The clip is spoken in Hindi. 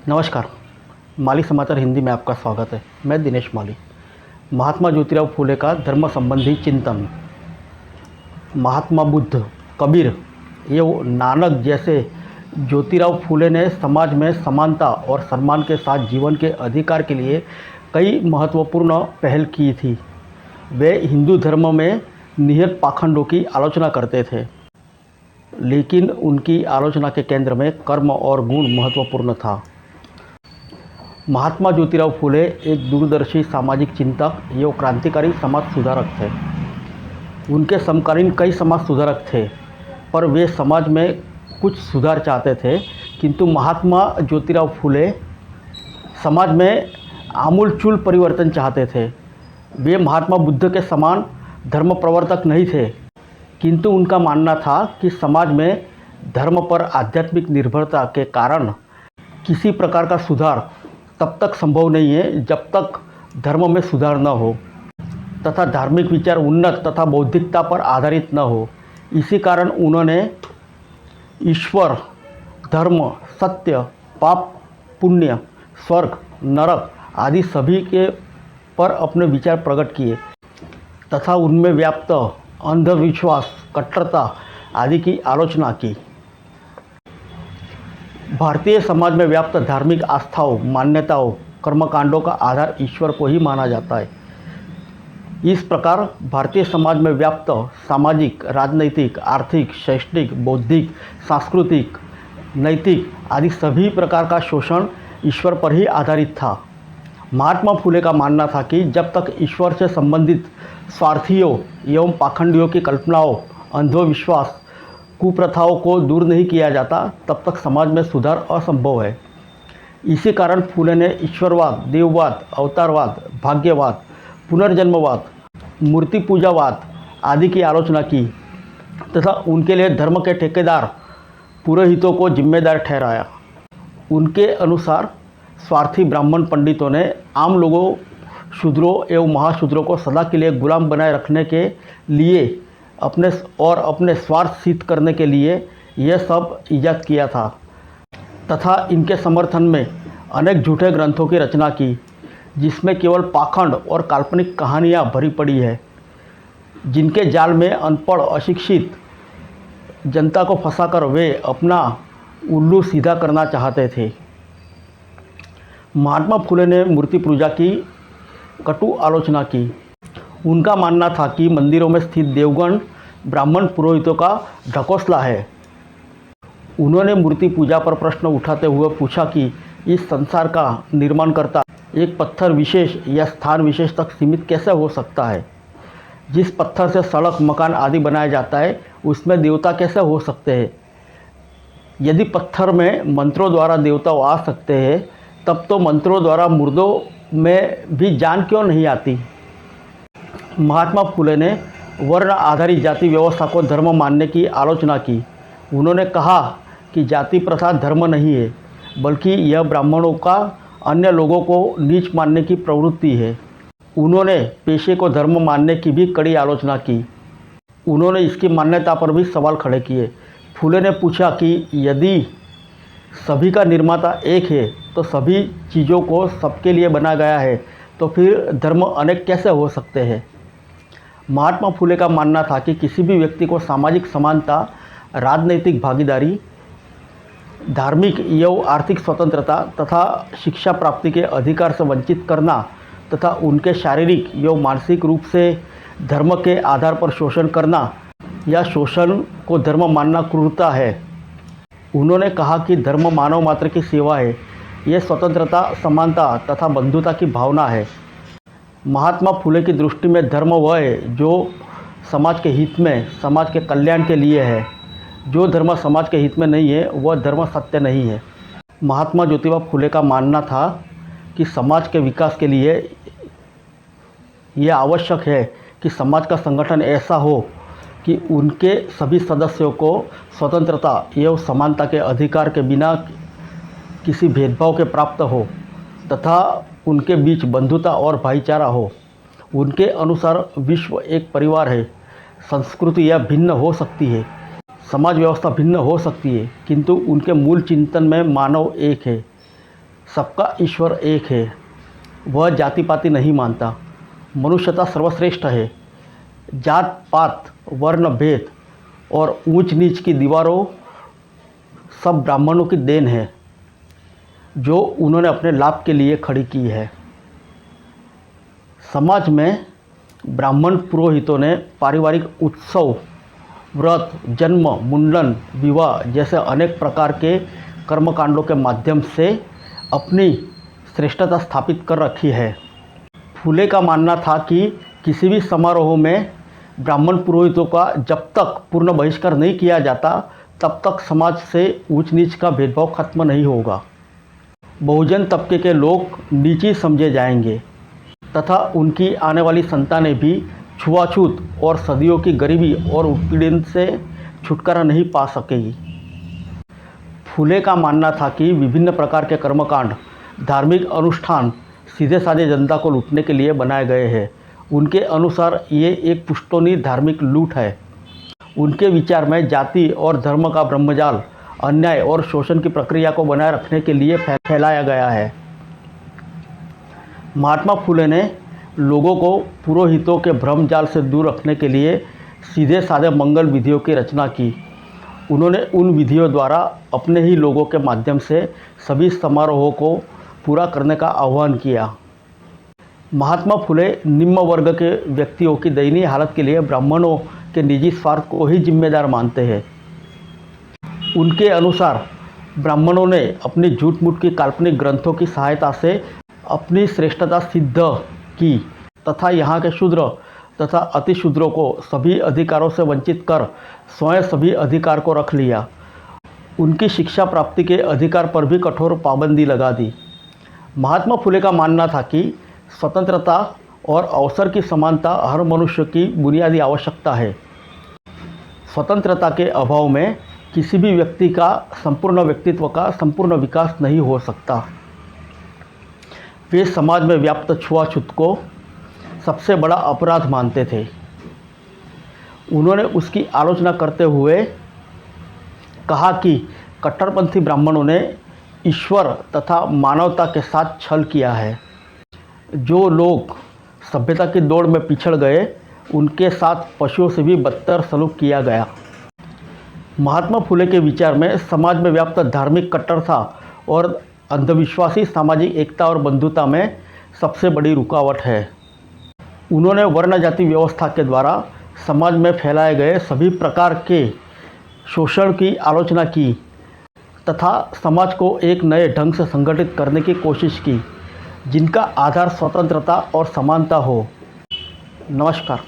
नमस्कार। माली समाचार हिंदी में आपका स्वागत है। मैं दिनेश माली। महात्मा ज्योतिराव फूले का धर्म संबंधी चिंतन। महात्मा बुद्ध, कबीर एवं नानक जैसे ज्योतिराव फूले ने समाज में समानता और सम्मान के साथ जीवन के अधिकार के लिए कई महत्वपूर्ण पहल की थी। वे हिंदू धर्म में निहित पाखंडों की आलोचना करते थे, लेकिन उनकी आलोचना के केंद्र में कर्म और गुण महत्वपूर्ण था। महात्मा ज्योतिराव फूले एक दूरदर्शी सामाजिक चिंतक एवं क्रांतिकारी समाज सुधारक थे। उनके समकालीन कई समाज सुधारक थे, पर वे समाज में कुछ सुधार चाहते थे। किंतु महात्मा ज्योतिराव फूले समाज में आमूलचूल परिवर्तन चाहते थे। वे महात्मा बुद्ध के समान धर्म प्रवर्तक नहीं थे, किंतु उनका मानना था कि समाज में धर्म पर आध्यात्मिक निर्भरता के कारण किसी प्रकार का सुधार तब तक संभव नहीं है जब तक धर्म में सुधार न हो तथा धार्मिक विचार उन्नत तथा बौद्धिकता पर आधारित न हो। इसी कारण उन्होंने ईश्वर, धर्म, सत्य, पाप, पुण्य, स्वर्ग, नरक आदि सभी के पर अपने विचार प्रकट किए तथा उनमें व्याप्त अंधविश्वास, कट्टरता आदि की आलोचना की। भारतीय समाज में व्याप्त धार्मिक आस्थाओं, मान्यताओं, कर्मकांडों का आधार ईश्वर को ही माना जाता है। इस प्रकार भारतीय समाज में व्याप्त सामाजिक, राजनैतिक, आर्थिक, शैक्षणिक, बौद्धिक, सांस्कृतिक, नैतिक आदि सभी प्रकार का शोषण ईश्वर पर ही आधारित था। महात्मा फूले का मानना था कि जब तक ईश्वर से संबंधित स्वार्थियों एवं पाखंडियों की कल्पनाओं, अंधविश्वास, कुप्रथाओं को दूर नहीं किया जाता, तब तक समाज में सुधार असंभव है। इसी कारण फूले ने ईश्वरवाद, देववाद, अवतारवाद, भाग्यवाद, पुनर्जन्मवाद, मूर्ति पूजावाद आदि की आलोचना की तथा उनके लिए धर्म के ठेकेदार पुरोहितों को जिम्मेदार ठहराया। उनके अनुसार स्वार्थी ब्राह्मण पंडितों ने आम लोगों, शूद्रों एवं महाशूद्रों को सदा के लिए गुलाम बनाए रखने के लिए अपने स्वार्थ सिद्ध करने के लिए यह सब ईजाद किया था तथा इनके समर्थन में अनेक झूठे ग्रंथों की रचना की, जिसमें केवल पाखंड और काल्पनिक कहानियाँ भरी पड़ी है, जिनके जाल में अनपढ़ अशिक्षित जनता को फंसाकर वे अपना उल्लू सीधा करना चाहते थे। महात्मा फूले ने मूर्ति पूजा की कटु आलोचना की। उनका मानना था कि मंदिरों में स्थित देवगण ब्राह्मण पुरोहितों का ढकोसला है। उन्होंने मूर्ति पूजा पर प्रश्न उठाते हुए पूछा कि इस संसार का निर्माणकर्ता एक पत्थर विशेष या स्थान विशेष तक सीमित कैसे हो सकता है? जिस पत्थर से सड़क, मकान आदि बनाया जाता है, उसमें देवता कैसे हो सकते हैं? यदि पत्थर में मंत्रों द्वारा देवता आ सकते हैं, तब तो मंत्रों द्वारा मुर्दों में भी जान क्यों नहीं आती? महात्मा फूले ने वर्ण आधारित जाति व्यवस्था को धर्म मानने की आलोचना की। उन्होंने कहा कि जाति प्रथा धर्म नहीं है, बल्कि यह ब्राह्मणों का अन्य लोगों को नीच मानने की प्रवृत्ति है। उन्होंने पेशे को धर्म मानने की भी कड़ी आलोचना की। उन्होंने इसकी मान्यता पर भी सवाल खड़े किए। फूले ने पूछा कि यदि सभी का निर्माता एक है, तो सभी चीज़ों को सबके लिए बनाया गया है, तो फिर धर्म अनेक कैसे हो सकते हैं? महात्मा फूले का मानना था कि किसी भी व्यक्ति को सामाजिक समानता, राजनैतिक भागीदारी, धार्मिक एवं आर्थिक स्वतंत्रता तथा शिक्षा प्राप्ति के अधिकार से वंचित करना तथा उनके शारीरिक एवं मानसिक रूप से धर्म के आधार पर शोषण करना या शोषण को धर्म मानना क्रूरता है। उन्होंने कहा कि धर्म मानव मात्र की सेवा है। यह स्वतंत्रता, समानता तथा बंधुता की भावना है। महात्मा फूले की दृष्टि में धर्म वह है जो समाज के हित में, समाज के कल्याण के लिए है। जो धर्म समाज के हित में नहीं है, वह धर्म सत्य नहीं है। महात्मा ज्योतिराव फूले का मानना था कि समाज के विकास के लिए यह आवश्यक है कि समाज का संगठन ऐसा हो कि उनके सभी सदस्यों को स्वतंत्रता एवं समानता के अधिकार के बिना किसी भेदभाव के प्राप्त हो तथा उनके बीच बंधुता और भाईचारा हो। उनके अनुसार विश्व एक परिवार है। संस्कृति यह भिन्न हो सकती है, समाज व्यवस्था भिन्न हो सकती है, किंतु उनके मूल चिंतन में मानव एक है। सबका ईश्वर एक है, वह जाति पाति नहीं मानता, मनुष्यता सर्वश्रेष्ठ है। जात पात वर्ण भेद और ऊंच नीच की दीवारों सब ब्राह्मणों की देन है, जो उन्होंने अपने लाभ के लिए खड़ी की है। समाज में ब्राह्मण पुरोहितों ने पारिवारिक उत्सव, व्रत, जन्म, मुंडन, विवाह जैसे अनेक प्रकार के कर्मकांडों के माध्यम से अपनी श्रेष्ठता स्थापित कर रखी है। फुले का मानना था कि किसी भी समारोह में ब्राह्मण पुरोहितों का जब तक पूर्ण बहिष्कार नहीं किया जाता, तब तक समाज से ऊंच नीच का भेदभाव खत्म नहीं होगा। बहुजन तबके के लोग नीची समझे जाएंगे तथा उनकी आने वाली संतानें भी छुआछूत और सदियों की गरीबी और उत्पीड़न से छुटकारा नहीं पा सकेगी। फुले का मानना था कि विभिन्न प्रकार के कर्मकांड, धार्मिक अनुष्ठान सीधे साधे जनता को लूटने के लिए बनाए गए हैं। उनके अनुसार ये एक पुश्तौनी धार्मिक लूट है। उनके विचार में जाति और धर्म का ब्रह्मजाल अन्याय और शोषण की प्रक्रिया को बनाए रखने के लिए फैलाया गया है। महात्मा फुले ने लोगों को पुरोहितों के भ्रमजाल से दूर रखने के लिए सीधे साधे मंगल विधियों की रचना की। उन्होंने उन विधियों द्वारा अपने ही लोगों के माध्यम से सभी समारोहों को पूरा करने का आह्वान किया। महात्मा फुले निम्न वर्ग के व्यक्तियों की दयनीय हालत के लिए ब्राह्मणों के निजी स्वार्थ को ही जिम्मेदार मानते हैं। उनके अनुसार ब्राह्मणों ने अपनी झूठ मूठ की काल्पनिक ग्रंथों की सहायता से अपनी श्रेष्ठता सिद्ध की तथा यहाँ के शूद्र तथा अतिशूद्रों को सभी अधिकारों से वंचित कर स्वयं सभी अधिकार को रख लिया। उनकी शिक्षा प्राप्ति के अधिकार पर भी कठोर पाबंदी लगा दी। महात्मा फुले का मानना था कि स्वतंत्रता और अवसर की समानता हर मनुष्य की बुनियादी आवश्यकता है। स्वतंत्रता के अभाव में किसी भी व्यक्ति का संपूर्ण व्यक्तित्व का संपूर्ण विकास नहीं हो सकता। वे समाज में व्याप्त छुआछूत को सबसे बड़ा अपराध मानते थे। उन्होंने उसकी आलोचना करते हुए कहा कि कट्टरपंथी ब्राह्मणों ने ईश्वर तथा मानवता के साथ छल किया है। जो लोग सभ्यता की दौड़ में पिछड़ गए, उनके साथ पशुओं से भी बदतर सलूक किया गया। महात्मा फुले के विचार में समाज में व्याप्त धार्मिक कट्टरता और अंधविश्वासी सामाजिक एकता और बंधुता में सबसे बड़ी रुकावट है। उन्होंने वर्ण जाति व्यवस्था के द्वारा समाज में फैलाए गए सभी प्रकार के शोषण की आलोचना की तथा समाज को एक नए ढंग से संगठित करने की कोशिश की, जिनका आधार स्वतंत्रता और समानता हो। नमस्कार।